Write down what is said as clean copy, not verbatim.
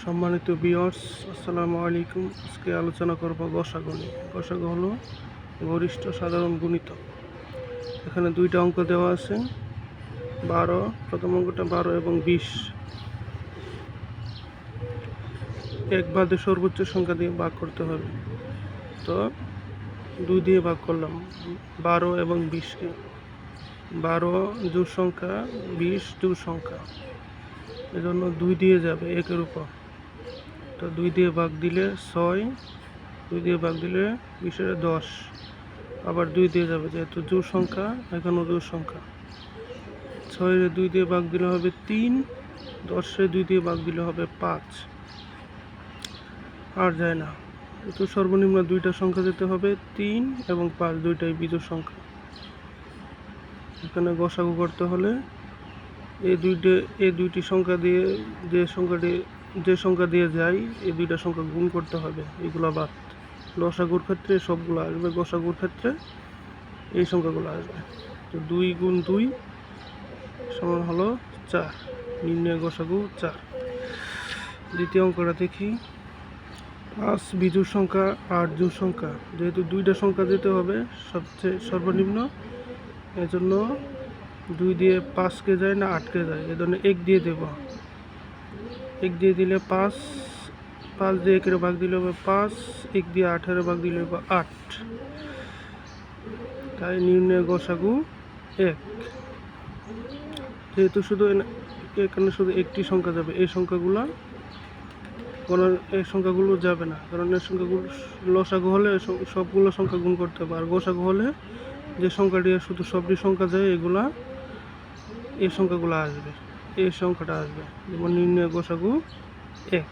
সম্মানিত ভিউয়ার্স, আসসালামু আলাইকুম। আজকে আলোচনা করব গসাগু নিয়ে। গসাগু হলো গরিষ্ঠ সাধারণ গুণিতক। এখানে দুইটা অঙ্ক দেওয়া আছে, 12, প্রথম অঙ্কটা 12 এবং 20। এক বাদে সর্বোচ্চ সংখ্যা দিয়ে ভাগ করতে হবে। তো 2 দিয়ে ভাগ করলাম 12 এবং 20কে। 12 জোড় সংখ্যা, 20 জোড় সংখ্যা, এজন্য 2 দিয়ে যাবে একের উপর। তো 2 দিয়ে ভাগ দিলে 6, 2 দিয়ে ভাগ দিলে 20 10, আবার 2 দিয়ে যাবে, যেহেতু জোড় সংখ্যা এখানেও জোড় সংখ্যা। 6 2 দিয়ে ভাগ দিলে হবে 3, 10 2 দিয়ে ভাগ দিলে হবে 5। আর যায় না, তো সর্বনিম্ন দুইটা সংখ্যা যেতে হবে, 3 এবং 5, দুইটাই বিজোড় সংখ্যা। এখানে গসাগু করতে হলে এই দুইটি সংখ্যা দিয়ে যে সংখ্যা দিয়ে যায় এই দুইটা সংখ্যা গুণ করতে হবে, এগুলো বাদ। লসাগুর ক্ষেত্রে সবগুলো আসবে, গসাগুর ক্ষেত্রে এই সংখ্যাগুলো আসবে। তো 2 গুণ 2 সমান হলো 4। নির্ণয় গসাগু 4। দ্বিতীয় অঙ্কটা দেখি। 5 বিজোড় সংখ্যা, 8 জোড় সংখ্যা। যেহেতু দুইটা সংখ্যা দিতে হবে সবচেয়ে সর্বনিম্ন, এজন্য 2 দিয়ে 5কে যায় না, 8কে যায়, এজন্য 1 দিয়ে দেব। 1 দিয়ে দিলে 5, 5 দিয়ে 1 ভাগ দিলে হবে 5, 1 দিয়ে 8 ভাগ দিলে হবে 8। তাই নির্ণয় গসাগু 1। যেহেতু এখানে শুধু একটি সংখ্যা যাবে, এই সংখ্যাগুলো যাবে না, কারণ এই সংখ্যাগুলো লসাগু হলে সবগুলো সংখ্যা গুণ করতে হবে। আর গসাগু হলে যে সংখ্যাটি শুধু সবটি সংখ্যা যায় এই সংখ্যাগুলো আসবে, এই সংখ্যাটা আসবে। যেমন নির্ণয় গসাগু 1।